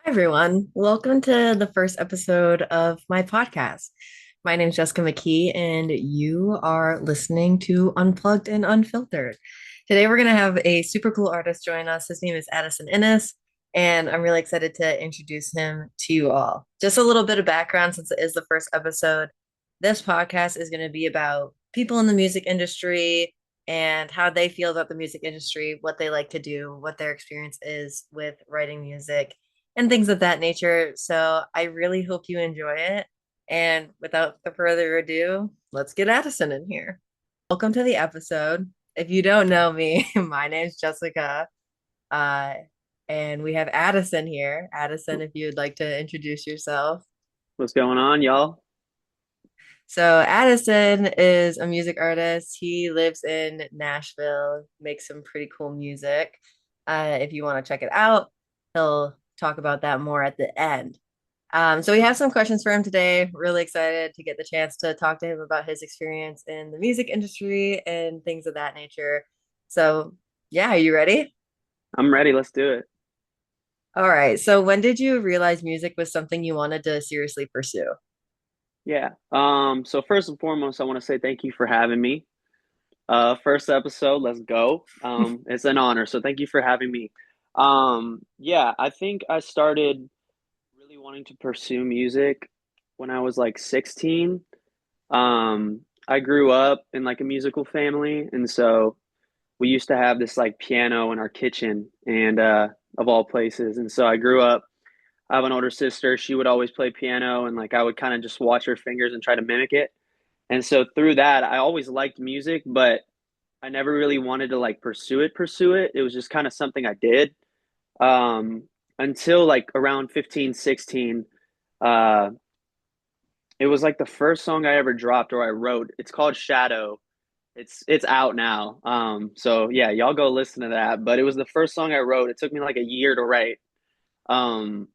Hi, everyone. Welcome to the first episode of my podcast. My name is Jessica McKee, and you are listening to Unplugged and Unfiltered. Today, we're going to have a super cool artist join us. His name is Addison Inniss, and I'm really excited to introduce him to you all. Just a little bit of background since it is the first episode. This podcast is going to be about people in the music industry and how they feel about the music industry, what they like to do, what their experience is with writing music and things of that nature. So I really hope you enjoy it. And without further ado, let's get Addison in here. Welcome to the episode. If you don't know me, my name's Jessica. Uh, and we have Addison here. Addison, if you'd like to introduce yourself. What's going on, y'all? So Addison is a music artist. He lives in Nashville, makes some pretty cool music. If you want to check it out, he'll talk about that more at the end. So we have some questions for him today. Really excited to get the chance to talk to him about his experience in the music industry and things of that nature. So yeah, are you ready? I'm ready. Let's do it. All right. So when did you realize music was something you wanted to seriously pursue? Yeah. So first and foremost, I want to say thank you for having me. First episode, let's go. It's an honor. So thank you for having me. Yeah, I think I started really wanting to pursue music when I was like 16. I grew up in like a musical family, and so we used to have this like piano in our kitchen and of all places. And so I grew up. I have an older sister. She would always play piano, and like I would kind of just watch her fingers and try to mimic it. And so through that, I always liked music, but I never really wanted to like pursue it. It was just kind of something I did. Until like around 15, 16. Uh, it was like the first song I ever dropped or I wrote. It's called Shadow. It's out now. So yeah, y'all go listen to that. But it was the first song I wrote. It took me like a year to write. Um,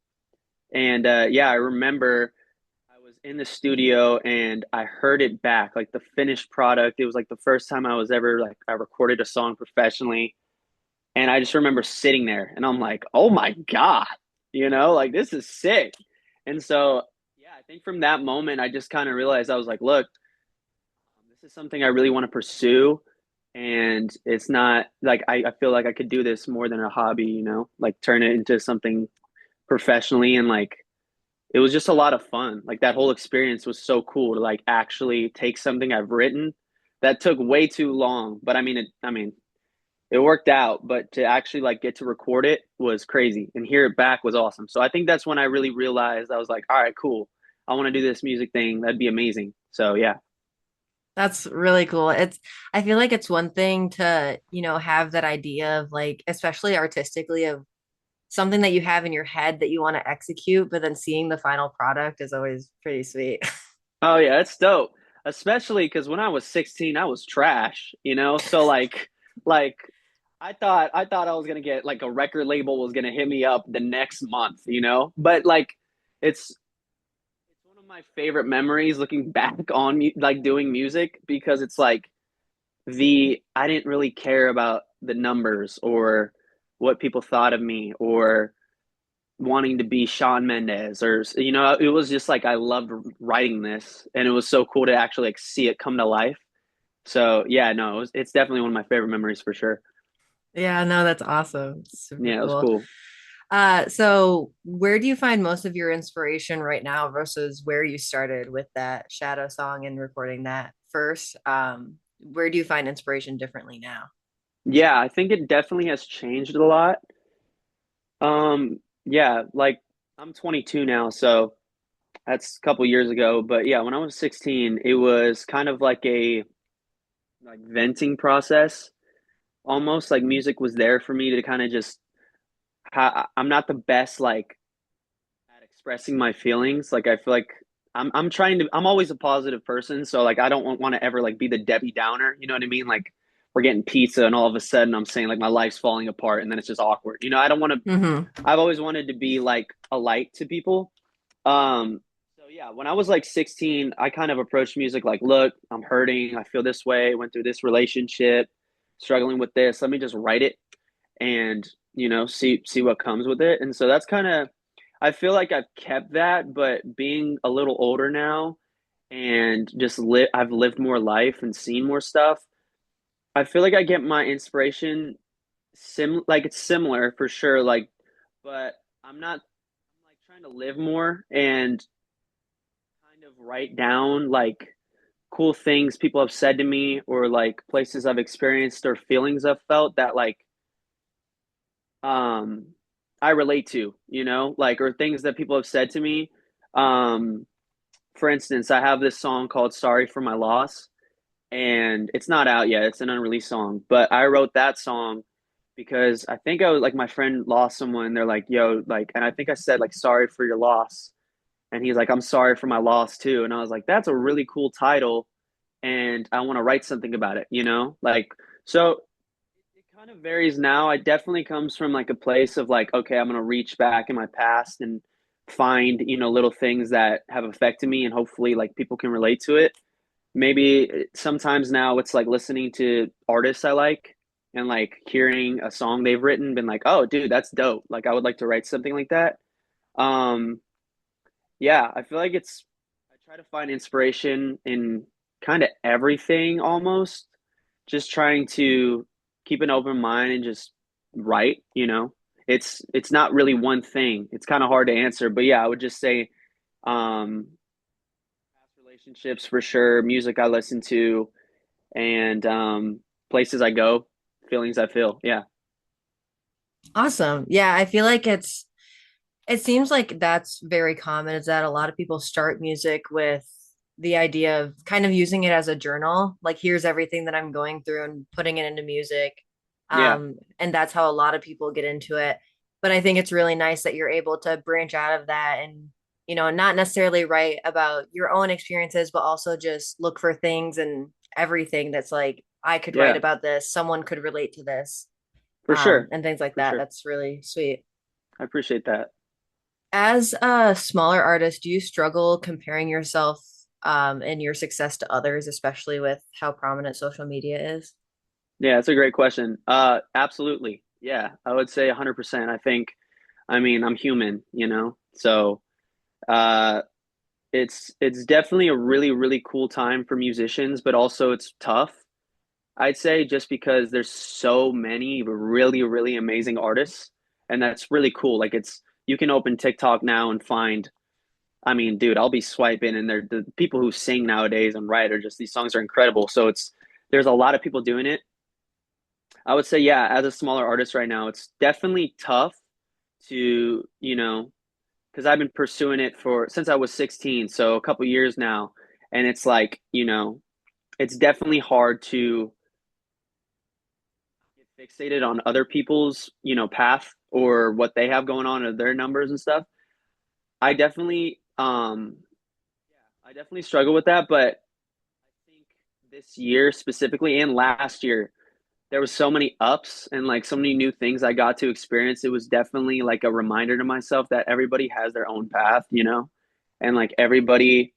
And yeah, I remember I was in the studio and I heard it back, like the finished product. It was like the first time I was ever like I recorded a song professionally. And I just remember sitting there and I'm like, oh my God, like this is sick. And so, yeah, I think from that moment, I just kind of realized I was like, look, this is something I really want to pursue. And it's not like I feel like I could do this more than a hobby, like turn it into something professionally and like it was just a lot of fun. Like that whole experience was so cool to like actually take something I've written that took way too long, but it worked out, but to actually like get to record it was crazy and hear it back was awesome. So I think that's when I really realized I was like, all right, cool. I want to do this music thing. That'd be amazing. So yeah. That's really cool. I feel like it's one thing to, have that idea of like, especially artistically, of something that you have in your head that you want to execute, but then seeing the final product is always pretty sweet. Oh yeah, it's dope. Especially because when I was 16, I was trash. So like I thought I was gonna get like a record label was gonna hit me up the next month. But like it's one of my favorite memories looking back on like doing music because it's like the I didn't really care about the numbers or what people thought of me or wanting to be Shawn Mendes or it was just like I loved writing this and it was so cool to actually like see it come to life. So yeah, no, it's definitely one of my favorite memories for sure. Yeah, no, that's awesome. Super Yeah, it was cool. cool. So where do you find most of your inspiration right now versus where you started with that Shadow song and recording that first? Where do you find inspiration differently now? Yeah, I think it definitely has changed a lot. Yeah, like I'm 22 now, so that's a couple years ago. But yeah, when I was 16, it was kind of like a like venting process. Almost like music was there for me to kind of just I'm not the best like at expressing my feelings. Like I feel like I'm always a positive person, so like I don't want to ever like be the Debbie Downer, you know what I mean? Like we're getting pizza and all of a sudden I'm saying like my life's falling apart and then it's just awkward. I don't want to Mm-hmm. I've always wanted to be like a light to people. So yeah, when I was like 16, I kind of approached music like, look, I'm hurting, I feel this way, went through this relationship, struggling with this. Let me just write it and see what comes with it. And so that's kind of I feel like I've kept that, but being a little older now and just I've lived more life and seen more stuff. I feel like I get my inspiration like it's similar for sure, like, but I'm like trying to live more and kind of write down like cool things people have said to me or like places I've experienced or feelings I've felt that like um I relate to, like or things that people have said to me. Um for instance, I have this song called Sorry for My Loss and it's not out yet. It's an unreleased song, but I wrote that song because I think I was like my friend lost someone and they're like, "Yo, like," and I think I said like sorry for your loss. And he's like, "I'm sorry for my loss too." And I was like, "That's a really cool title and I want to write something about it, you know?" Like, so it kind of varies now. It definitely comes from like a place of like, okay, I'm going to reach back in my past and find, little things that have affected me and hopefully like people can relate to it. Maybe sometimes now it's like listening to artists I like and like hearing a song they've written, been like, oh, dude, that's dope. Like, I would like to write something like that. Um, yeah, I feel like I try to find inspiration in kind of everything almost, just trying to keep an open mind and just write. It's not really one thing. It's kind of hard to answer, but yeah, I would just say um past relationships for sure, music I listen to, and places I go, feelings I feel. Yeah. Awesome. Yeah, I feel like it seems like that's very common is that a lot of people start music with the idea of kind of using it as a journal. Like here's everything that I'm going through and putting it into music. Yeah, And that's how a lot of people get into it. But I think it's really nice that you're able to branch out of that and, not necessarily write about your own experiences, but also just look for things and everything that's like, I could write yeah, about this, someone could relate to this, for sure. and things like For that. sure. That's really sweet. I appreciate that. As a smaller artist, do you struggle comparing yourself and your success to others, especially with how prominent social media is? Yeah, that's a great question. Absolutely. Yeah, I would say 100%. I mean, I'm human, So, uh, it's definitely a really, really cool time for musicians, but also it's tough. I'd say just because there's so many really, really amazing artists, and that's really cool. Like you can open TikTok now and find, I mean, dude, I'll be swiping and the people who sing nowadays and write are just these songs are incredible. So there's a lot of people doing it. I would say, yeah, as a smaller artist right now, it's definitely tough to, because I've been pursuing it for since I was 16, so a couple years now. And it's like, it's definitely hard to get fixated on other people's, path or what they have going on or their numbers and stuff. I definitely yeah, I definitely struggle with that, but I think this year specifically and last year there was so many ups and like so many new things I got to experience. It was definitely like a reminder to myself that everybody has their own path, and like everybody's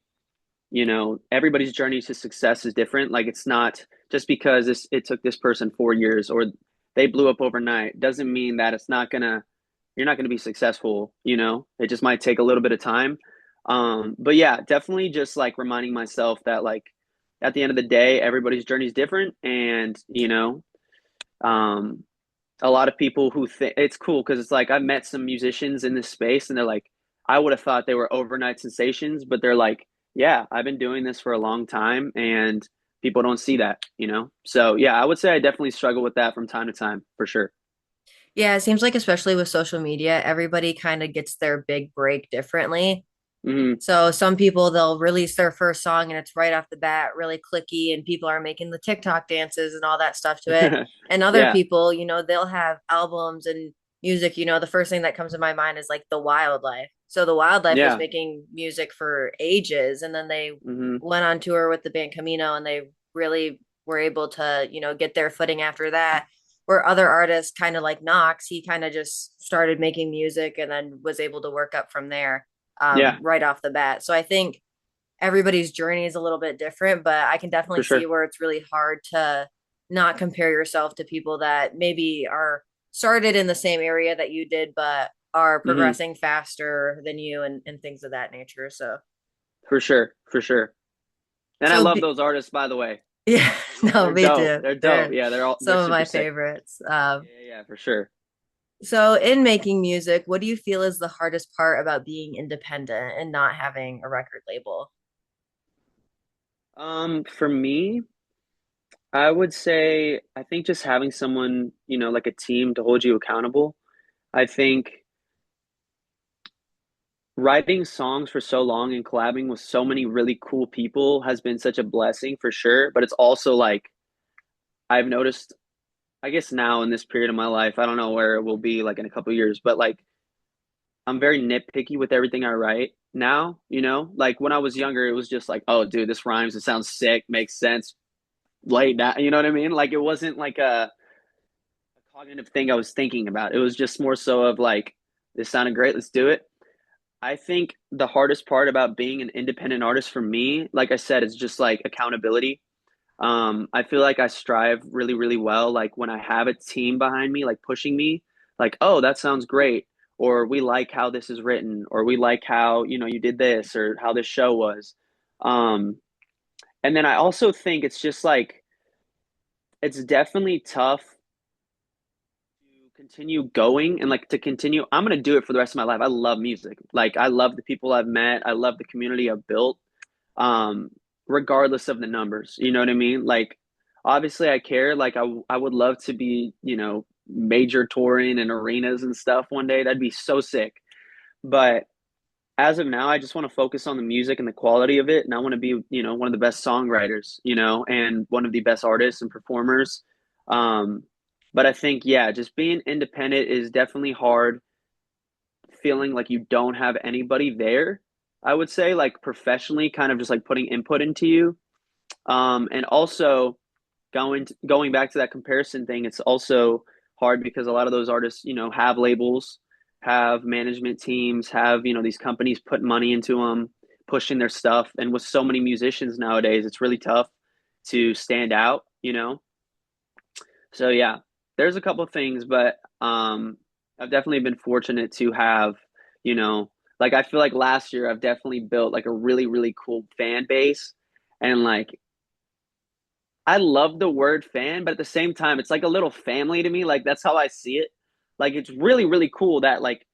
journey to success is different. Like it's not just because it took this person 4 years or they blew up overnight doesn't mean that you're not gonna be successful. It just might take a little bit of time. But yeah, definitely just like reminding myself that like at the end of the day, everybody's journey is different, and um, a lot of people who think it's cool because it's like I've met some musicians in this space and they're like, I would have thought they were overnight sensations, but they're like, yeah, I've been doing this for a long time and people don't see that. So yeah, I would say I definitely struggle with that from time to time for sure. Yeah, it seems like especially with social media, everybody kind of gets their big break differently. Hmm. So some people they'll release their first song and it's right off the bat really clicky and people are making the TikTok dances and all that stuff to it. And other Yeah, people, they'll have albums and music, the first thing that comes to my mind is like the Wildlife. So the Wildlife was yeah, making music for ages and then they hmm, went on tour with the band Camino and they really were able to, get their footing after that. Where other artists kind of like Knox, he kind of just started making music and then was able to work up from there yeah, right off the bat. So I think everybody's journey is a little bit different, but I can for definitely see sure. where it's really hard to not compare yourself to people that maybe are started in the same area that you did, but are Hmm. progressing faster than you and things of that nature. So For sure, for sure. And I so love be, those artists, by the way. yeah, Yeah, no, they're me dope. too. They're dope. They're Yeah, they're some of super my sick. favorites. Yeah, for sure. So in making music, what do you feel is the hardest part about being independent and not having a record label? For me, I would say I think just having someone, like a team to hold you accountable. I think writing songs for so long and collabing with so many really cool people has been such a blessing for sure. But it's also like I've noticed, I guess now in this period of my life, I don't know where it will be like in a couple of years, but like I'm very nitpicky with everything I write now, Like when I was younger, it was just like, oh, dude, this rhymes, it sounds sick, makes sense, lay down, you know what I mean? Like it wasn't like a cognitive thing I was thinking about. It was just more so of like, this sounded great, let's do it. I think the hardest part about being an independent artist for me, like I said, is just like accountability. I feel like I strive really, really well. Like when I have a team behind me, like pushing me, like, oh, that sounds great. Or we like how this is written, or we like how, you did this, or how this show was. Um, and then I also think it's just like, it's definitely tough to continue going and like to continue. I'm going to do it for the rest of my life. I love music. Like, I love the people I've met, I love the community I've built. um, Regardless of the numbers. You know what I mean? Like, obviously, I care. Like, I would love to be, major touring in arenas and stuff one day. That'd be so sick. But as of now, I just want to focus on the music and the quality of it. And I want to be, one of the best songwriters, and one of the best artists and performers. Um, but I think, yeah, just being independent is definitely hard, feeling like you don't have anybody there. I would say, like professionally, kind of just like putting input into you. And also going back to that comparison thing, it's also hard because a lot of those artists, have labels, have management teams, have these companies put money into them, pushing their stuff. And with so many musicians nowadays, it's really tough to stand out. So yeah, there's a couple of things, but I've definitely been fortunate to have, you know, like I feel like last year I've definitely built like a really, really cool fan base. And like I love the word fan, but at the same time, it's like a little family to me. Like that's how I see it. Like it's really, really cool that like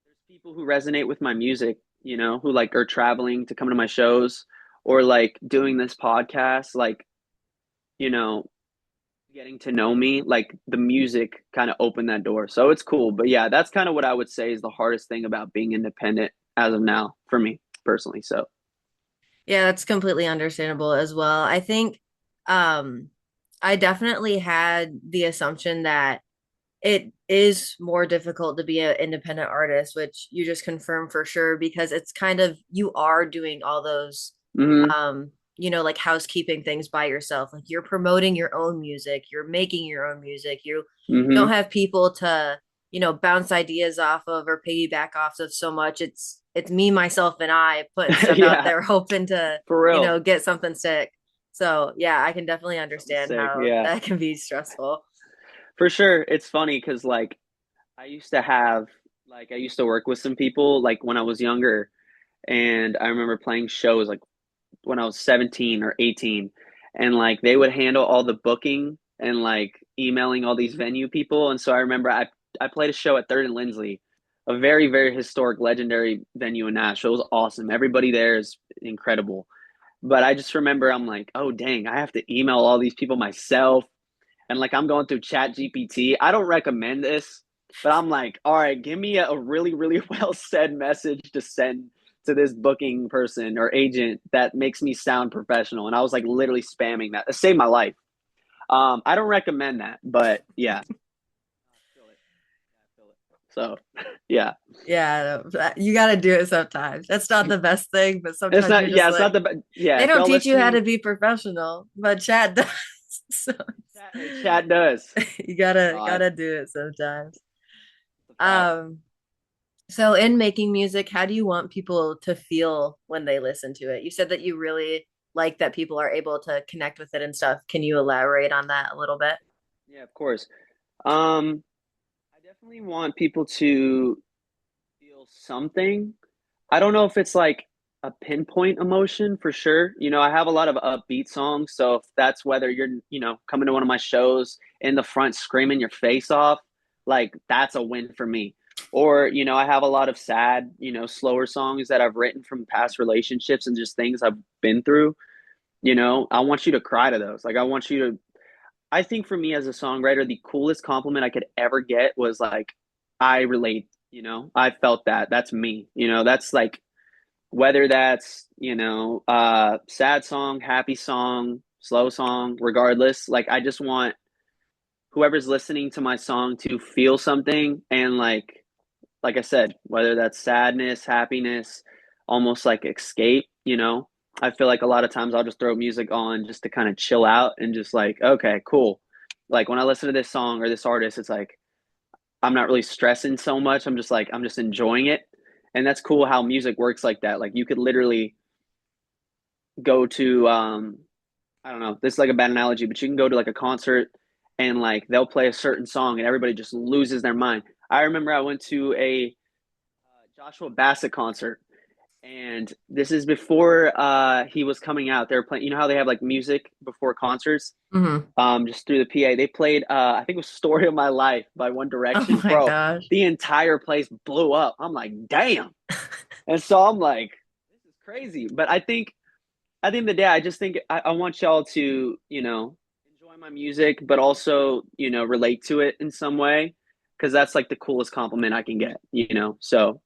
there's people who resonate with my music, who like are traveling to come to my shows or like doing this podcast, like, you know, getting to know me, like the music kind of opened that door. So it's cool. But yeah, that's kind of what I would say is the hardest thing about being independent as of now for me personally. So, Yeah, that's completely understandable as well. I think um I definitely had the assumption that it is more difficult to be an independent artist, which you just confirmed for sure because it's kind of you are doing all those hmm. like housekeeping things by yourself. Like you're promoting your own music, you're making your own music. You don't Hmm. have people to, bounce ideas off of or piggyback off of so much. It's me, myself, and I putting stuff out Yeah, there hoping to, for real. get something sick. So yeah, I can definitely Something understand sick. how Yeah, that can be stressful. for sure. It's funny because like I used to work with some people like when I was younger, and I remember playing shows like when I was 17 or 18, and like they would handle all the booking and like emailing all these venue people. And so I remember I played a show at Third and Lindsley, a very, very historic, legendary venue in Nashville. It was awesome. Everybody there is incredible. But I just remember I'm like, oh dang, I have to email all these people myself. And like I'm going through Chat GPT. I don't recommend this, but I'm like, all right, give me a really, really well said message to send to this booking person or agent that makes me sound professional. And I was like literally spamming that. It saved my life. I don't recommend that, but yeah. So yeah. Yeah, you got to do it sometimes. That's not the best thing, but It's sometimes you're not, just yeah, it's not like, yeah, they if don't y'all teach you how listening, to be professional, but chat does. So chat does. you gotta God, gotta do it sometimes. it's a fact. Um, so in making music, how do you want people to feel when they listen to it? You said that you really like that people are able to connect with it and stuff. Can you elaborate on that a little bit? Yeah, of course. I definitely want people to. something. I don't know if it's like a pinpoint emotion for sure. I have a lot of upbeat songs, so if that's whether you're, coming to one of my shows in the front screaming your face off, like that's a win for me. Or, I have a lot of sad, slower songs that I've written from past relationships and just things I've been through. I want you to cry to those. Like I want you to I think for me as a songwriter, the coolest compliment I could ever get was like, I relate, I felt that. That's me. That's like whether that's, sad song, happy song, slow song, regardless. Like I just want whoever's listening to my song to feel something and like I said, whether that's sadness, happiness, almost like escape. I feel like a lot of times I'll just throw music on just to kind of chill out and just like, okay, cool. Like when I listen to this song or this artist, it's like I'm not really stressing so much. I'm just enjoying it. And that's cool how music works like that. Like you could literally go to I don't know, this is like a bad analogy, but you can go to like a concert and like they'll play a certain song and everybody just loses their mind. I remember I went to a Joshua Bassett concert, and this is before he was coming out. They were playing. You know how they have like music before concerts, Hmm. just through the PA. They played. I think it was "Story of My Life" by One Oh Direction. my Bro, gosh. the entire place blew up. I'm like, damn. And so I'm like, this is crazy. But I think at the end of the day, I just think I want y'all to enjoy my music, but also relate to it in some way because that's like the coolest compliment I can get. So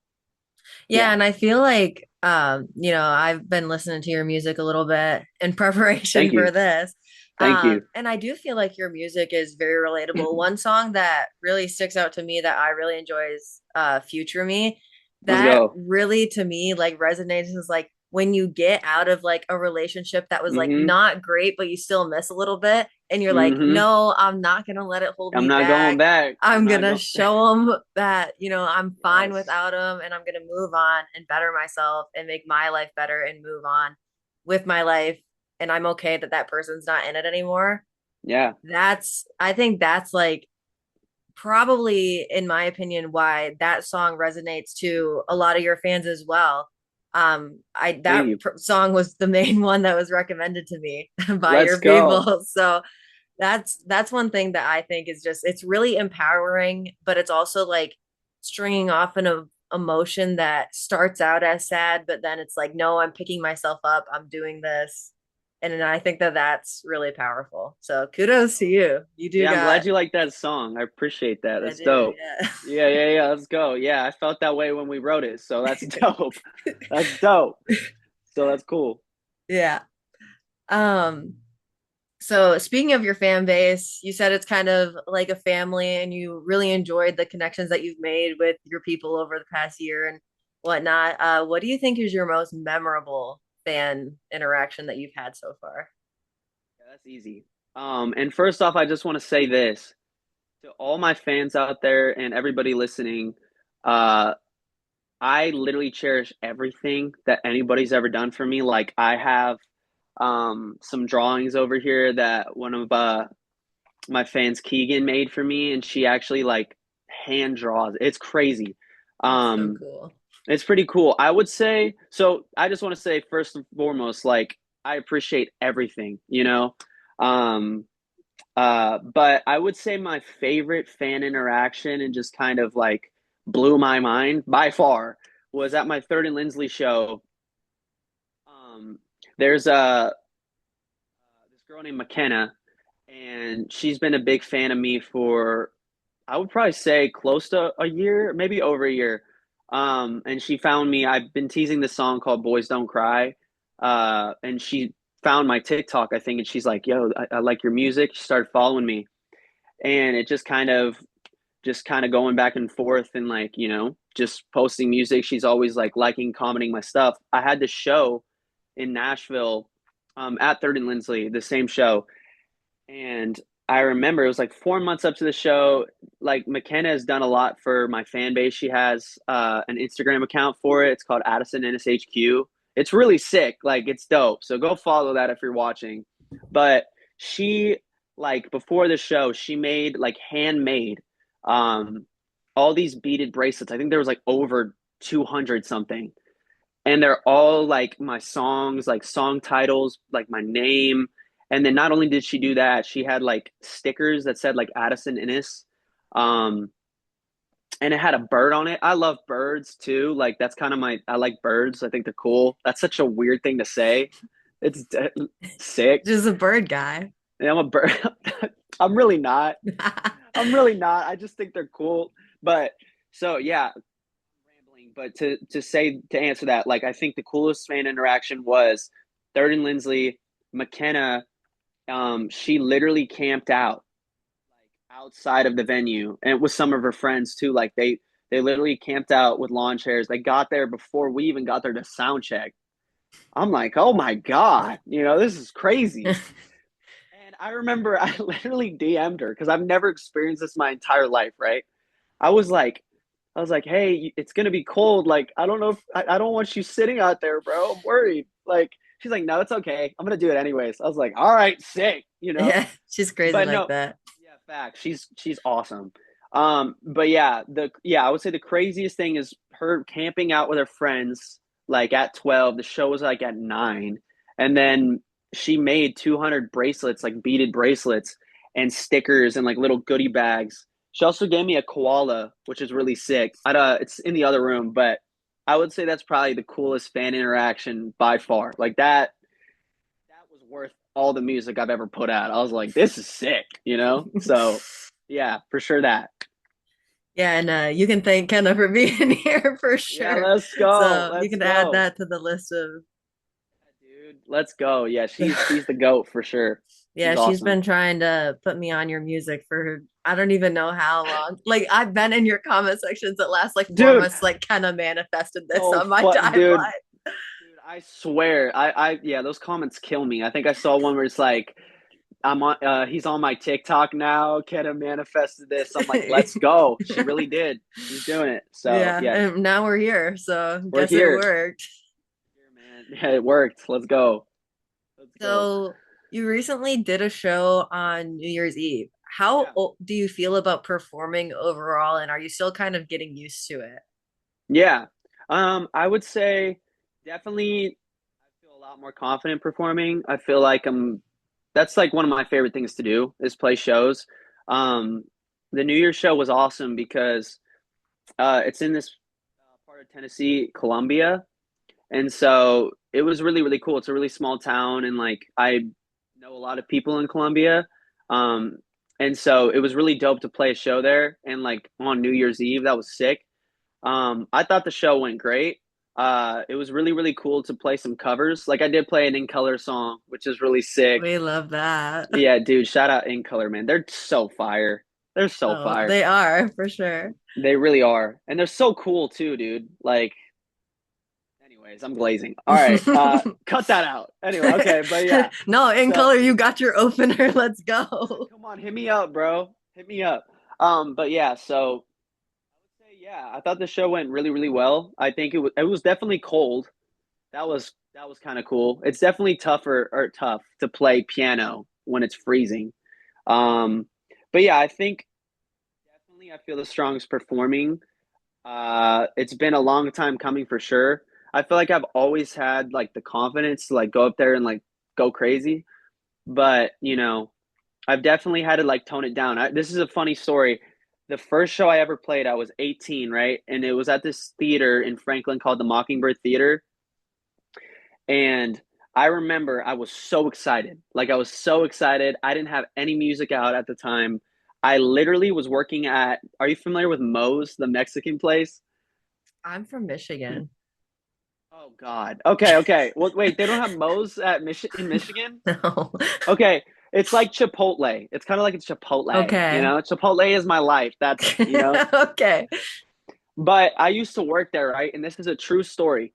Yeah, yeah. and I feel like I've been listening to your music a little bit in preparation Thank for you. this. Thank you. And I do feel like your music is very relatable. One song that really sticks out to me that I really enjoy is Future Me. Let's That go. really to me like resonates as like when you get out of like a relationship that was like Mm-hmm. not great, but you still miss a little bit, and you're like, Mm-hmm. no, I'm not gonna let it hold I'm me not going back. back. I'm I'm not gonna going. show them that, I'm fine Yes. without them and I'm gonna move on and better myself and make my life better and move on with my life. And I'm okay that that person's not in it anymore. Yeah. I think that's like probably, in my opinion, why that song resonates to a lot of your fans as well. Thank That you. song was the main one that was recommended to me by Let's your go. people. So that's one thing that I think is just it's really empowering, but it's also like stringing off an emotion that starts out as sad, but then it's like, no, I'm picking myself up, I'm doing this, and then I think that that's really powerful. So kudos to you. You do Yeah, I'm got glad you like that song. I appreciate that. I That's do, dope. yeah. Yeah, yeah, yeah. Let's go. Yeah, I felt that way when we wrote it. So that's dope. That's dope. So that's cool. Yeah. Um, So, speaking of your fan base, you said it's kind of like a family and you really enjoyed the connections that you've made with your people over the past year and whatnot. What do you think is your most memorable fan interaction that you've had so far? Yeah, that's easy. And first off, I just want to say this to all my fans out there and everybody listening. Uh, I literally cherish everything that anybody's ever done for me. Like I have some drawings over here that one of my fans Keegan made for me, and she actually like hand draws. It's crazy. That's so Um, cool. it's pretty cool. I would say so. I just want to say first and foremost, like I appreciate everything, Um, but I would say my favorite fan interaction and just kind of like blew my mind by far was at my Third and Lindsley show. Um, there's a this girl named McKenna, and she's been a big fan of me for I would probably say close to a year, maybe over a year. And she found me. I've been teasing this song called "Boys Don't Cry," and she found my TikTok, I think, and she's like, "Yo, I like your music." She started following me, and it just kind of going back and forth and like just posting music. She's always like liking, commenting my stuff. I had this show in Nashville, at Third and Lindsley, the same show, and I remember it was like 4 months up to the show. Like McKenna has done a lot for my fan base. She has an Instagram account for it. It's called Addison Inniss HQ. It's really sick. Like it's dope. So go follow that if you're watching. But she like before the show, she made like handmade um all these beaded bracelets. I think there was like over 200 something. And they're all like my songs, like song titles, like my name. And then not only did she do that, she had like stickers that said like Addison Inniss. Um, and it had a bird on it. I love birds too. Like that's kind of I like birds. I think they're cool. That's such a weird thing to say. It's sick. Just a bird guy. And I'm a bird. I'm really not. I'm really not. I just think they're cool. But so yeah, rambling. But to answer that, like I think the coolest fan interaction was Third and Lindsley, McKenna. She literally camped out like outside of the venue and with some of her friends too. Like they literally camped out with lawn chairs. They got there before we even got there to sound check. I'm like, oh my God, this is crazy. And I remember I literally DM'd her because I've never experienced this my entire life, right? I was like, hey, it's gonna be cold. Like, I don't know if I don't want you sitting out there, bro. I'm worried. Like, she's like, no, it's okay. I'm gonna do it anyways. I was like, all right, sick. Yeah, she's crazy But like no, that. yeah, fact. She's awesome. But yeah, I would say the craziest thing is her camping out with her friends like at 12. The show was like at 9, and then she made 200 bracelets, like beaded bracelets and stickers and like little goodie bags. She also gave me a koala, which is really sick. It's in the other room, but I would say that's probably the coolest fan interaction by far. Like that was worth all the music I've ever put out. I was like, this is sick. So yeah, for sure that. Yeah, and you can thank Kenna for being here for Yeah, sure. let's go. So you Let's can add go. that to the list of. Dude, let's go. Yeah, she's the goat for sure. Yeah, She's she's awesome. been trying to put me on your music for I don't even know how long. Like I've been in your comment sections that last like four Dude, months, like kind of manifested this no on my fuck dude. timeline. Dude, I swear. Yeah, those comments kill me. I think I saw one where it's like he's on my TikTok now. Kenna manifested this. I'm like, let's go. She really did. She's doing it. So Yeah, yeah, and now we're here, so we're guess it here. worked. Here, man. Yeah, it worked. Let's go. Let's go. So you recently did a show on New Year's Eve. How Yeah. do you feel about performing overall, and are you still kind of getting used to it? Yeah. I would say definitely I feel a lot more confident performing. I feel like that's like one of my favorite things to do is play shows. Um, the New Year's show was awesome because it's in this part of Tennessee, Columbia, and so it was really really cool. It's a really small town, and like I know a lot of people in Columbia. Um, and so it was really dope to play a show there, and like on New Year's Eve, that was sick. I thought the show went great. It was really, really cool to play some covers. Like I did play an In Color song, which is really sick. We love that. Yeah, dude, shout out In Color, man. They're so fire. They're so Oh, fire. they are for sure. They really are. And they're so cool too, dude. Like, anyways, I'm glazing. All right. Cut that out. Anyway, okay, but yeah. No, in So color, you got your opener. Let's go. come on, hit me up, bro. Hit me up. But yeah, so yeah, I thought the show went really, really well. I think it was definitely cold. That was kind of cool. It's definitely tough to play piano when it's freezing. Um, but yeah, I think definitely I feel the strongest performing. It's been a long time coming for sure. I feel like I've always had like the confidence to like go up there and like go crazy, but I've definitely had to like tone it down. This is a funny story. The first show I ever played, I was 18, right? And it was at this theater in Franklin called the Mockingbird Theater. And I remember I was so excited. Like I was so excited. I didn't have any music out at the time. I literally was working are you familiar with Moe's, the Mexican place? I'm from Michigan. Oh God. Okay, okay. Well, wait, they don't have Moe's in Michigan? No. Okay. It's like Chipotle. It's kind of like a Chipotle, Okay. Chipotle is my life. That's. Okay. But I used to work there, right? And this is a true story.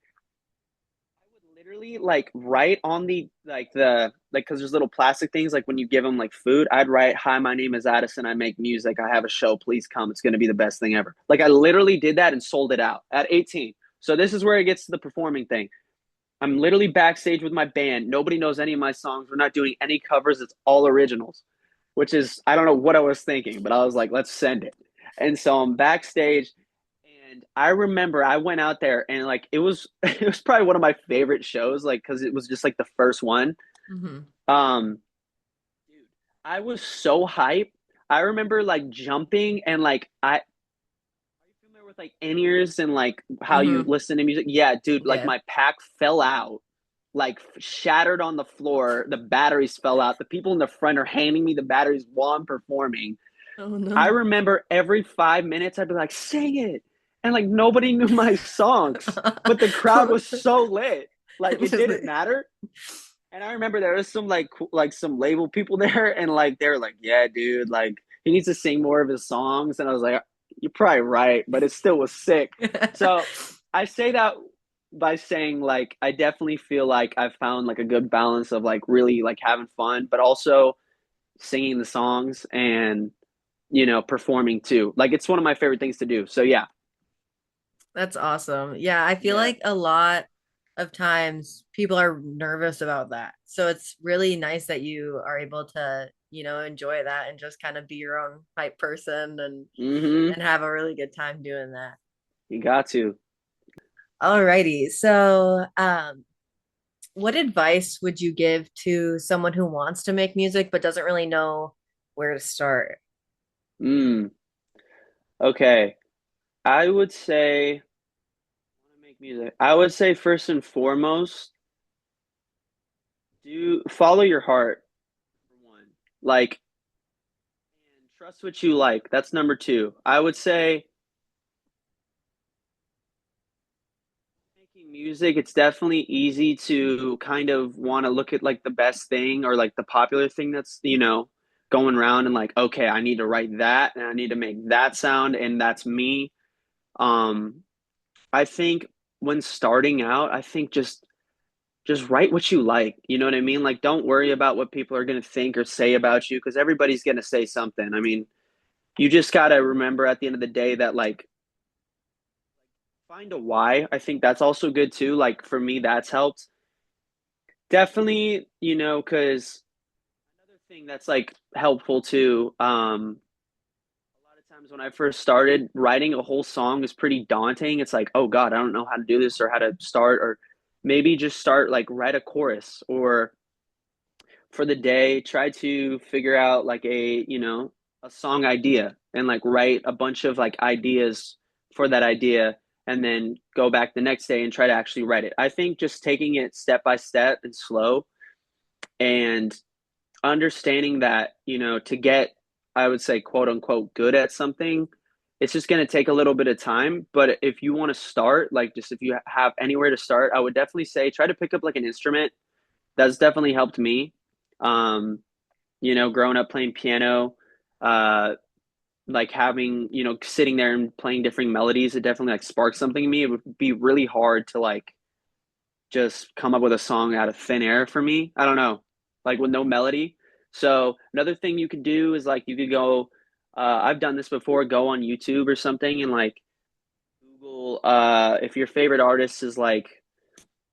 I would literally like write on the like because there's little plastic things like when you give them like food, I'd write, "Hi, my name is Addison. I make music. I have a show. Please come. It's going to be the best thing ever." Like I literally did that and sold it out at 18. So this is where it gets to the performing thing. I'm literally backstage with my band. Nobody knows any of my songs. We're not doing any covers. It's all originals, which is I don't know what I was thinking, but I was like, let's send it. And so I'm backstage And I remember I went out there and like it was it was probably one of my favorite shows, like because it was just like the first one. Hmm. Um, dude, I was so hyped. I remember like jumping and like I are you familiar with like in-ears and like how you Hmm. listen to music? Yeah, dude, like Yeah. my pack fell out, like shattered on the floor. The batteries fell out. The people in the front are handing me the batteries while I'm performing. Oh I no. remember every 5 minutes I'd be like, sing it. And like nobody knew my songs, but the crowd was so lit. Like it Just didn't matter. And I remember there was some like some label people there and like they were like, yeah, dude, like he needs to sing more of his songs. And I was like, you're probably right, but it still was sick. So I say that by saying like I definitely feel like I've found like a good balance of like really like having fun, but also singing the songs and performing too. Like it's one of my favorite things to do. So yeah. That's awesome. Yeah, I feel Yeah. like a lot of times people are nervous about that. So it's really nice that you are able to, enjoy that and just kind of be your own hype person Mm-hmm. and have a really good time doing that. You got to. Alrighty. So, what advice would you give to someone who wants to make music but doesn't really know where to start? Mm. Okay. I would say make music. I would say first and foremost, do follow your heart for one. Like and trust what you like. That's number two. I would say making music, it's definitely easy to kind of want to look at like the best thing or like the popular thing that's, going around and like, okay, I need to write that and I need to make that sound and that's me. Um, I think when starting out, I think just write what you like. You know what I mean? Like don't worry about what people are going to think or say about you because everybody's going to say something. I mean, you just got to remember at the end of the day that like find a why. I think that's also good too. Like for me, that's helped. Definitely, because another thing that's like helpful too. A lot of times when I first started, writing a whole song is pretty daunting. It's like, oh God, I don't know how to do this or how to start, or maybe just start like write a chorus or for the day, try to figure out like a song idea and like write a bunch of like ideas for that idea and then go back the next day and try to actually write it. I think just taking it step by step and slow and understanding that, to get, I would say, quote unquote, good at something, it's just going to take a little bit of time. But if you want to start, like, just if you have anywhere to start, I would definitely say try to pick up like an instrument. That's definitely helped me. Um, growing up playing piano, uh, like having, sitting there and playing different melodies, it definitely like sparked something in me. It would be really hard to like just come up with a song out of thin air for me. I don't know, like with no melody. So another thing you could do is like you could go. I've done this before. Go on YouTube or something and like Google if your favorite artist is like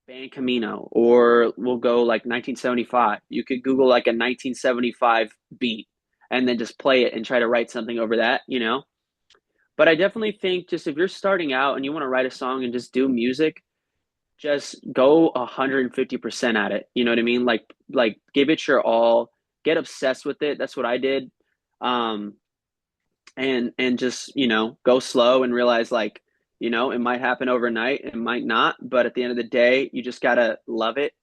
Band Camino or we'll go like 1975. You could Google like a 1975 beat and then just play it and try to write something over that. But I definitely think just if you're starting out and you want to write a song and just do music, just go 150% at it. You know what I mean? Like give it your all, get obsessed with it. That's what I did. Um and just, go slow and realize like, it might happen overnight, it might not, but at the end of the day, you just got to love it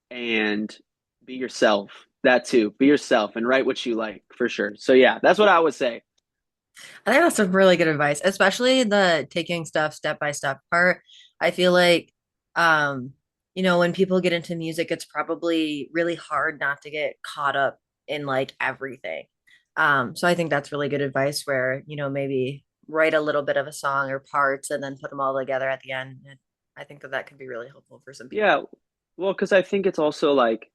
and be yourself. That too. Be yourself and write what you like for sure. So yeah, that's what I would say. I think that's some really good advice, especially the taking stuff step by step part. I feel like, um, when people get into music, it's probably really hard not to get caught up in like everything. So I think that's really good advice where, maybe write a little bit of a song or parts and then put them all together at the end. And I think that that could be really helpful for some people. Yeah. Well, because I think it's also like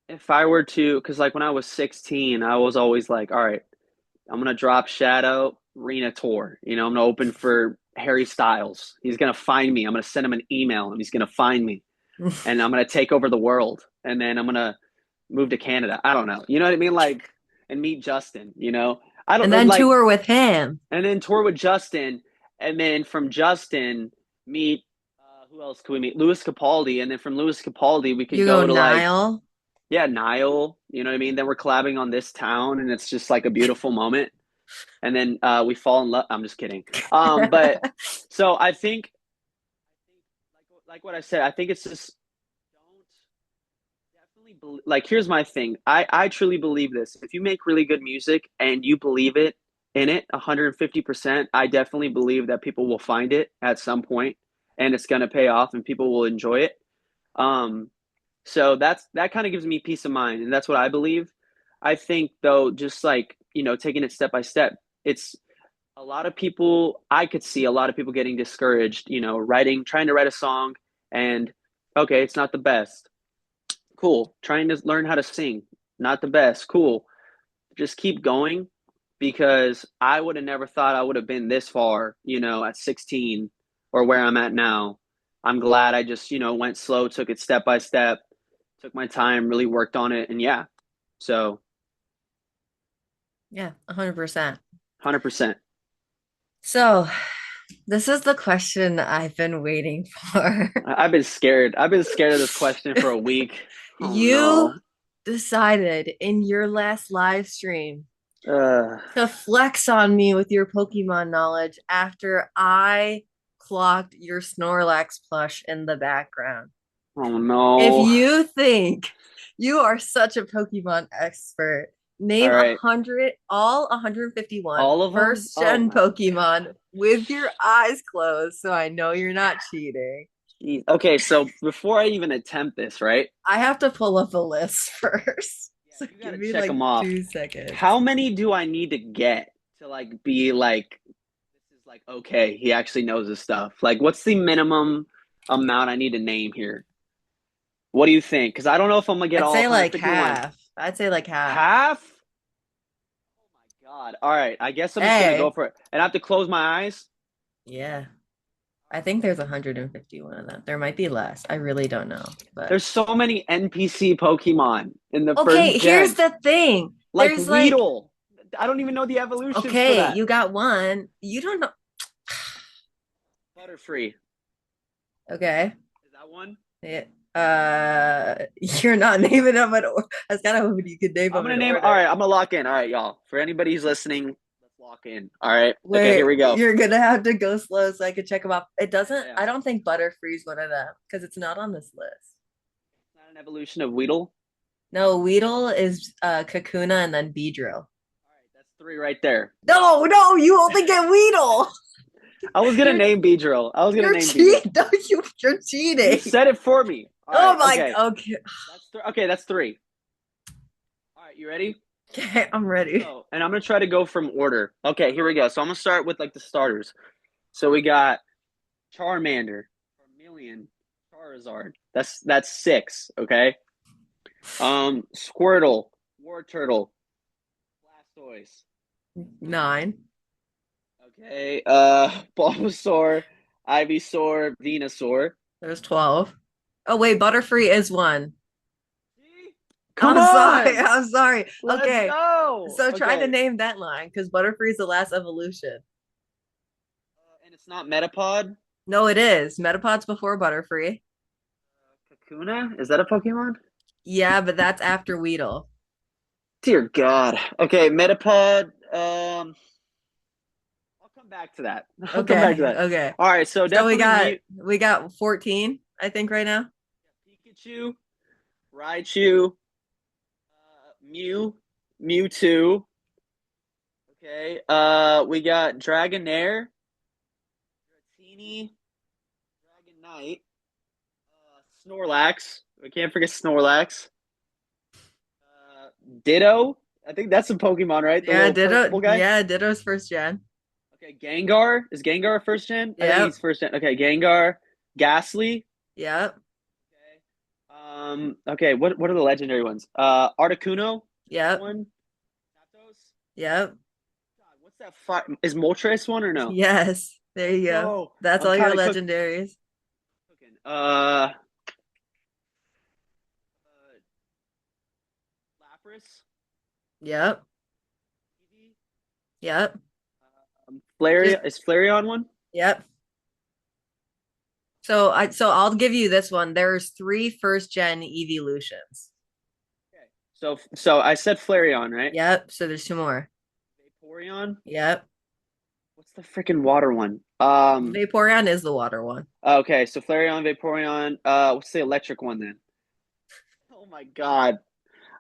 if I were to, because like when I was 16, I was always like, all right, I'm gonna drop Shadow Arena tour. I'm gonna open for Harry Styles. He's gonna find me. I'm gonna send him an email and he's gonna find me. And I'm gonna take over the world. And then I'm gonna move to Canada. I don't know. You know what I mean? Like and meet Justin, I don't And know, then like tour with him. and then tour with Justin And then from Justin, meet who else could we meet? Louis Capaldi. And then from Louis Capaldi, we could You go go to like, Nile. yeah, Nile. You know what I mean? Then we're collabing on This Town, and it's just like a beautiful moment. And then we fall in love. I'm just kidding. But so I think, like what I said, I think it's just don't definitely like. Here's my thing. I truly believe this. If you make really good music and you believe it in it 150%, I definitely believe that people will find it at some point, and it's gonna pay off, and people will enjoy it. Um, so that kind of gives me peace of mind, and that's what I believe. I think though, just like taking it step by step, it's a lot of people. I could see a lot of people getting discouraged. Trying to write a song, and okay, it's not the best. Cool. Trying to learn how to sing, not the best. Cool. Just keep going because I would have never thought I would have been this far, at 16 or where I'm at now. I'm glad I just, went slow, took it step by step, took my time, really worked on it. And yeah, so Yeah, 100%. 100%. So, this is the question I've been waiting for. I've been scared. I've been scared of this question for a week. Oh You no. decided in your last live stream Uh, to flex on me with your Pokemon knowledge after I clocked your Snorlax plush in the background. oh If no. you think you are such a Pokemon expert, All name right. 100, all 151 All of them? first Oh gen my Pokemon with your eyes closed so I know you're not cheating. geez. Okay, so before I even attempt this, right? I have to pull up a list first. Yeah, So you give gotta me check like them off. 2 seconds. How many do I need to get to like be like this is like okay, he actually knows his stuff. Like what's the minimum amount I need to name here? What do you think? Because I don't know if I'm gonna get I'd all say like 151. half. I'd say like half. Half? Oh my God. All right, I guess I'm just gonna go Hey, for it. And I have to close my eyes. yeah. I think there's 151 of them. There might be less. I really don't know. But There's so many NPC Pokemon in the first okay, here's gen. the thing. Like There's like, Weedle. I don't even know the evolutions for okay, that. you got one. You don't know. Butterfree. Okay. Is that one? Yeah. You're not naming them in order. I was kind of hoping you could name I'm them gonna in name. All order. right, I'm gonna lock in. All right, y'all. For anybody who's listening, let's lock in. All right. Okay, here Wait, we go. you're gonna have to go slow so I could check them off. It doesn't, Yeah. I don't think Butterfree's one of them because it's not on this list. Not an evolution of Weedle. No, Weedle is Kakuna and then Beedrill. All right, that's three right there. No, no, you only get Weedle. I was gonna You're name Beedrill. I was gonna you're name Beedrill. cheating. No, you're You cheating. said it for me. All Oh right. my, Okay. okay. Okay. That's three. All right. You ready? Okay, I'm ready. So, and I'm gonna try to go from order. Okay. Here we go. So I'm gonna start with like the starters. So we got Charmander, Charmeleon, Charizard. That's six. Okay. Squirtle, War Turtle, Blastoise. 9. Okay. Bulbasaur, Ivysaur, Venusaur. There's 12. Oh wait, Butterfree is one. See? Come I'm sorry. on. I'm sorry. Let's Okay. go. So try to Okay. name that line because Butterfree's the last evolution. And it's not Metapod. No, it is. Metapod's before Butterfree. Kakuna? Is that a Pokemon? Yeah, but that's after Weedle. Dear God. Okay, Metapod. I'll come back to that. I'll come back to Okay, that. okay. All right, so So we definitely got we got 14, I think, right now. Pikachu, Raichu, Mew, Mewtwo. Okay. We got Dragonair, Dratini, Dragonite, Snorlax. We can't forget Snorlax. Ditto. I think that's a Pokemon, right? The Yeah, little Ditto. purple guy. Yeah, Ditto's first gen. Okay, Gengar. Is Gengar a first gen? I think Yep. he's first gen. Okay, Gengar. Ghastly. Yep. Okay. Okay, what are the legendary ones? Articuno. That Yep. one. Zapdos. Yep. God, what's that is Moltres one or no? Yes. There you go. Go. That's I'm all your kind of legendaries. cooking. Lapras. Yep. Eevee, Yep. Flareon. Just Is Flareon one? Yep. So I'll give you this one. There's three first gen evolutions. Okay. So I said Flareon, right? Yep. So there's two more. Vaporeon. Yep. What's the freaking water one? Vaporeon is the water one. Okay, so Flareon, Vaporeon. What's the electric one then? Oh my God,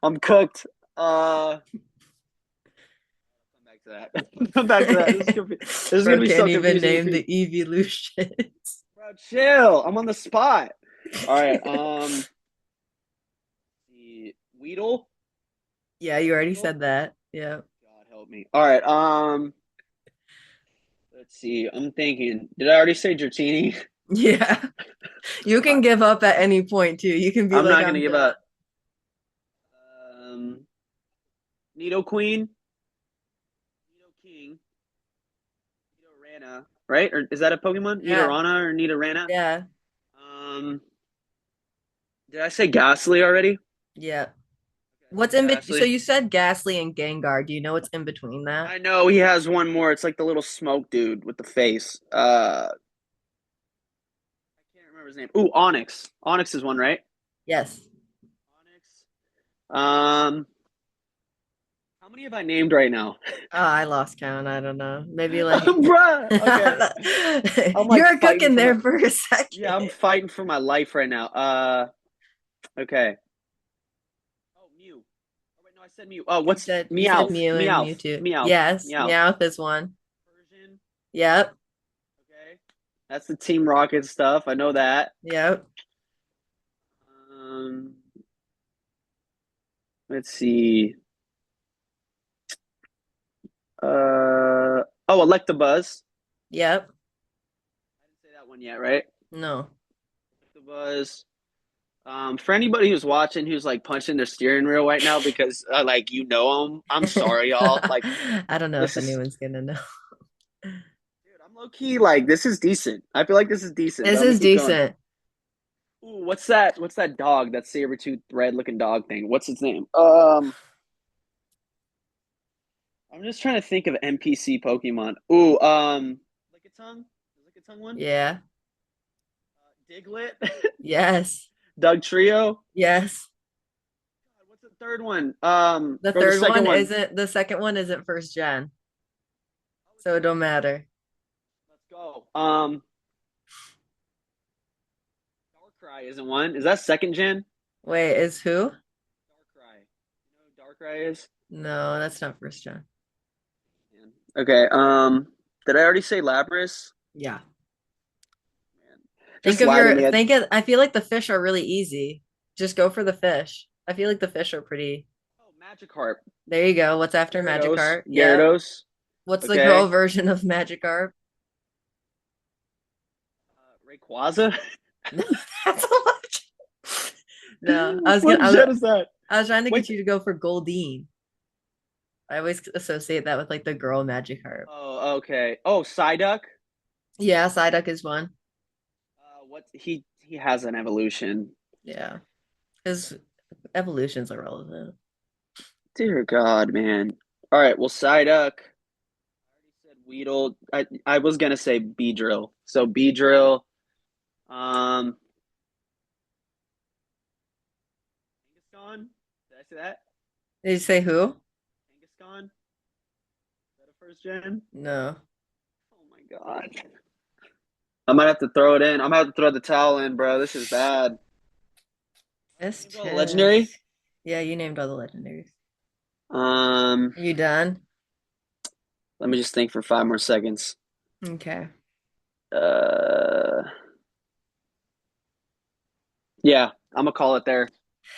I'm cooked. Come back to that. Come back to that. This is gonna Bro be can't so even confusing to name me. the evolutions. Bro, chill. I'm on the spot. All right. The Weedle. Yeah, you already Weedle. said that. Yeah. God help me. All right. Let's see. I'm thinking. Did I already say Dratini? Yeah. You I, can give up at any point too. You can be I'm like, not gonna I'm give done. up. Nido Queen, Nido King, Nido Rana. Right? Or is that a Pokemon? Yeah. Nidorana or Nidorana? Yeah. Um, did I say Ghastly already? Yeah. Okay, What's so in between? So Ghastly. you said Ghastly and Gengar. Do you know what's in between that? I know he has one more. It's like the little smoke dude with the face. I can't remember his name. Ooh, Onyx. Onyx is one, right? Yes. Onyx. Um, how many have I named right now? Oh, I lost count. I don't know. Maybe like Bruh. Okay. I'm you like were fighting cooking for my there for a second. yeah, I'm fighting for my life right now. Okay. Oh, Mew. Oh wait, no, I said Mew. Oh, You what's said you said Meowth? Mew and Meowth. Mewtwo. Meowth. Yes, Meowth. Meowth is one. Persian. Yep. Okay. That's the Team Rocket stuff. I know that. Yep. Um, let's see. Electabuzz. Yep. I didn't say that one yet, right? No. Electabuzz. For anybody who's watching who's like punching their steering wheel right now because like you know them, I'm sorry, y'all. Like I don't know if this is, anyone's gonna know. dude, I'm low key like this is decent. I feel like this is decent, but This I'm gonna is keep going. decent. Ooh, what's that? What's that dog? That saber tooth red looking dog thing? What's its name? I'm just trying to think of NPC Pokemon. Ooh, Lickitung, the Lickitung one. Yeah. Diglett, Yes. Doug Trio. Yes. What's the third one? The Or the third second one one? isn't the second one isn't first gen, so it don't matter. Let's go. Darkrai isn't one. Is that second gen? Wait, is who? Darkrai. You know who Darkrai is? No, that's not first gen. Okay. Did I already say Lapras? Yeah. Man, Think just of lie to your me. think of I feel like the fish are really easy. Just go for the fish. I feel like the fish are pretty. Oh, Magikarp, There you go. What's after Gyarados, Magikarp? Yep. Gyarados. What's the girl Okay. version of Magikarp? Rayquaza. No, that's a lot. No, What jet is that? I was trying to get Wait. you to go for Goldeen. I always associate that with like the girl Magikarp. Oh, okay. Oh, Psyduck. Yeah, Psyduck is one. What he has an evolution. Yeah, his evolutions are relevant. Dear God, man. All right. Well, Psyduck. I already said Weedle. I was gonna say Beedrill. So Beedrill. Um, Kangaskhan. Did I say that? Did you say who? Kangaskhan. Is that a first gen? No. Oh my God. I might have to throw it in. I'm gonna have to throw the towel in, bro. This is bad. This Named all the legendary. chest. Yeah, you named all the legendaries. Um, Are you done? let me just think for 5 more seconds. Okay. Uh, yeah, I'm gonna call it there.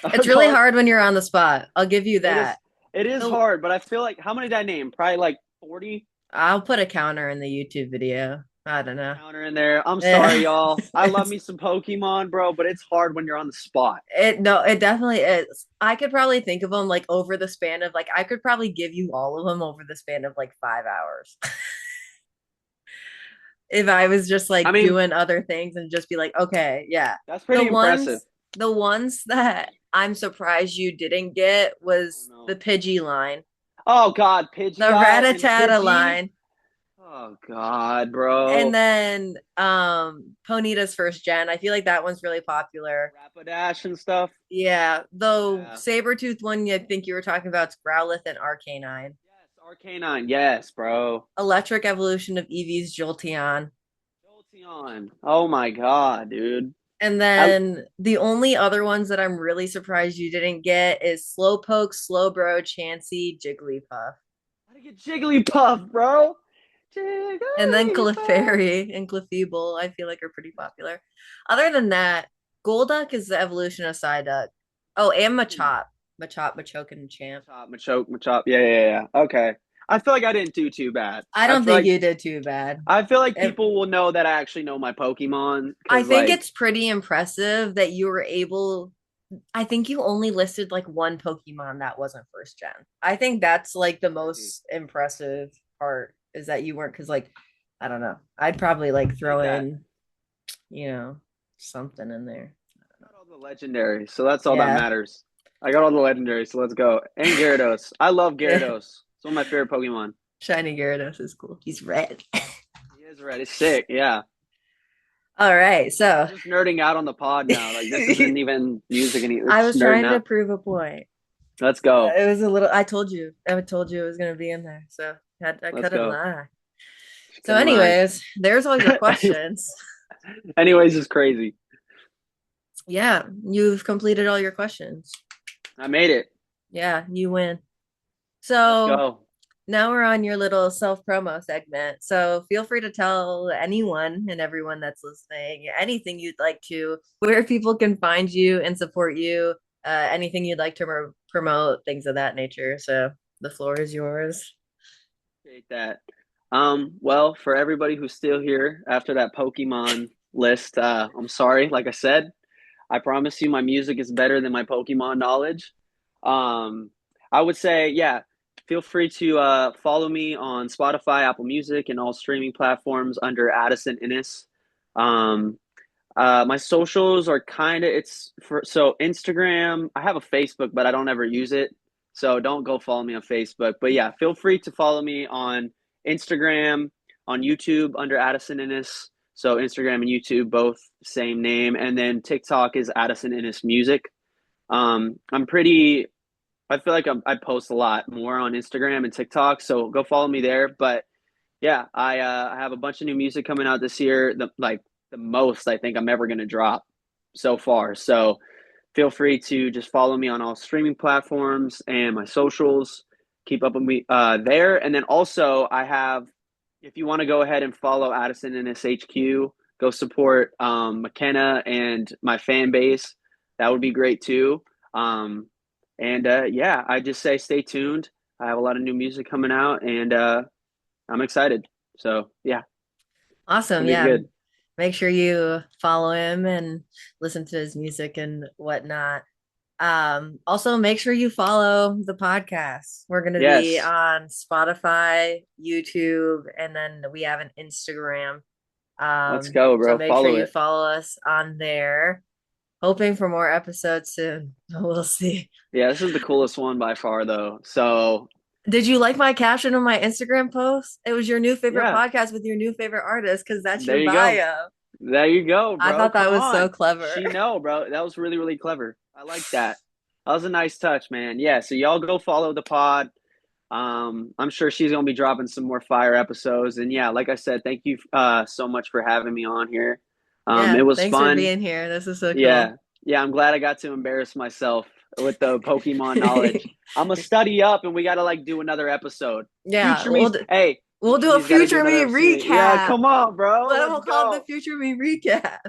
I'm It's gonna really call it. hard when you're on the spot. I'll give you It is. that. It is So hard, but I feel like how many did I name? Probably like 40. I'll put a counter in the YouTube video. I don't know. Counter in there. I'm sorry, Yeah. y'all. I love It's me some Pokemon, bro, but it's hard when you're on the spot. it no, it definitely is. I could probably think of them like over the span of like I could probably give you all of them over the span of like 5 hours. If I was just I like mean, doing other things and just be like, okay, yeah. that's The pretty impressive. ones the ones that I'm surprised you didn't get Oh was the no. Pidgey line, Oh God, the Pidgeot and Rattata Pidgey. line, Oh God, And bro. then Ponyta's first gen. I feel like that one's really popular. Rapidash and stuff. Yeah, though Yeah. Sabretooth one, I think you were talking about is Growlithe and Arcanine. Yes, Arcanine. Yes, bro. Electric evolution of Eevee's Jolteon. Jolteon. Oh my God, dude. And I then the only other ones that I'm really surprised you didn't get is Slowpoke, Slowbro, Chansey, Jigglypuff. gotta get Jigglypuff, bro. And then Jigglypuff. Clefairy and Clefable, I feel like are pretty popular. Other than that, Golduck is the evolution of Psyduck. Oh, and Machop. Machop, Machoke, and Champ. Machop, Machoke, Machop. Yeah, yeah, yeah. Okay. I feel like I didn't do too bad. I don't think you did too bad. I feel like It, people will know that I actually know my Pokemon I because think like it's pretty impressive that you were able. I think you only listed like one Pokemon that wasn't first gen. I think that's like the crazy. most impressive part is that you weren't because like I don't know. I'd probably like throw Appreciate that. in, you know, something in there. I got all the legendaries, so that's all that Yeah. matters. I got all the legendaries, so let's go. And Gyarados. I love Yeah. Gyarados. It's one of my favorite Pokemon. Shiny Gyarados is cool. He's red. He is red. It's sick. Yeah. All right. So We're just nerding out on the pod now. Like this isn't even music and it's I just was nerding trying to out. prove a point. Let's go. It was a little. I told you. I told you it was gonna be in there. So I Let's couldn't go. lie. So, Couldn't lie. anyways, there's all your questions. Anyways, it's crazy. Yeah, you've completed all your questions. I made it. Yeah, you win. Let's So go. now we're on your little self promo segment. So feel free to tell anyone and everyone that's listening anything you'd like to, where people can find you and support you, anything you'd like to promote, things of that nature. So the floor is yours. Appreciate that. Well, for everybody who's still here after that Pokemon list, I'm sorry. Like I said, I promise you my music is better than my Pokemon knowledge. Um, I would say, yeah, feel free to follow me on Spotify, Apple Music, and all streaming platforms under Addison Inniss. Um, my socials are kind of it's for so Instagram. I have a Facebook, but I don't ever use it. So don't go follow me on Facebook. But yeah, feel free to follow me on Instagram, on YouTube under Addison Inniss. So Instagram and YouTube both same name, and then TikTok is Addison Inniss Music. I'm pretty. I feel like I post a lot more on Instagram and TikTok, so go follow me there. But yeah, I have a bunch of new music coming out this year. The most I think I'm ever gonna drop so far. So feel free to just follow me on all streaming platforms and my socials. Keep up with me there, and then also I have. If you want to go ahead and follow Addison in SHQ, go support McKenna and my fan base. That would be great too. And yeah, I just say stay tuned. I have a lot of new music coming out, and I'm excited. So yeah, it's Awesome. gonna be Yeah. good. Make sure you follow him and listen to his music and whatnot. Also make sure you follow the podcast. We're going to be Yes, on Spotify, YouTube, and then we have an Instagram. let's go, So bro. make sure Follow you it. follow us on there. Hoping for more episodes soon. We'll see. Yeah, this is the coolest one by far, though. So Did you like my caption on my Instagram post? It was your new favorite yeah, podcast with your new favorite artist because that's there your you go. bio. There you go, I bro. thought that Come was so on. clever. She know, bro. That was really, really clever. I like that. That was a nice touch, man. Yeah, so y'all go follow the pod. I'm sure she's gonna be dropping some more fire episodes. And yeah, like I said, thank you so much for having me on here. It Yeah, was thanks for fun. being here. This is so Yeah. cool. Yeah, I'm glad I got to embarrass myself with the Pokemon knowledge. I'm gonna study up and we gotta like do another episode. Yeah, Future me's hey, we'll Future do a me's gotta do future another me episode. Yeah, recap. come on, bro. We'll Let's call it the go. future me recap.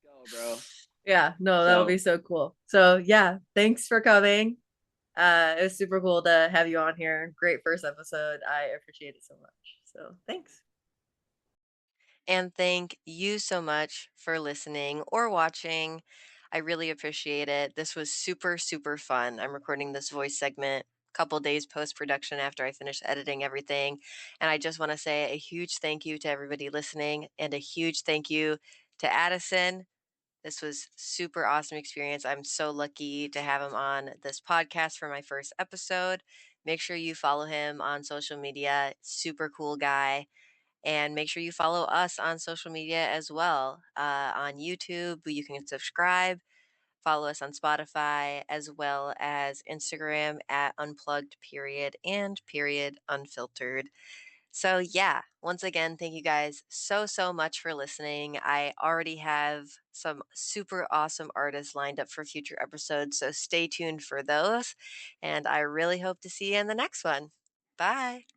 Go, bro. Yeah, no, that'll So be so cool. So yeah, thanks for coming. It was super cool to have you on here. Great first episode. I appreciate it so much. So thanks. And thank you so much for listening or watching. I really appreciate it. This was super, super fun. I'm recording this voice segment a couple days post production after I finish editing everything. And I just want to say a huge thank you to everybody listening and a huge thank you to Addison. This was super awesome experience. I'm so lucky to have him on this podcast for my first episode. Make sure you follow him on social media. Super cool guy. And make sure you follow us on social media as well. On YouTube, you can subscribe. Follow us on Spotify as well as Instagram at unplugged period and period unfiltered. So, yeah, once again, thank you guys so much for listening. I already have some super awesome artists lined up for future episodes, so stay tuned for those. And I really hope to see you in the next one. Bye.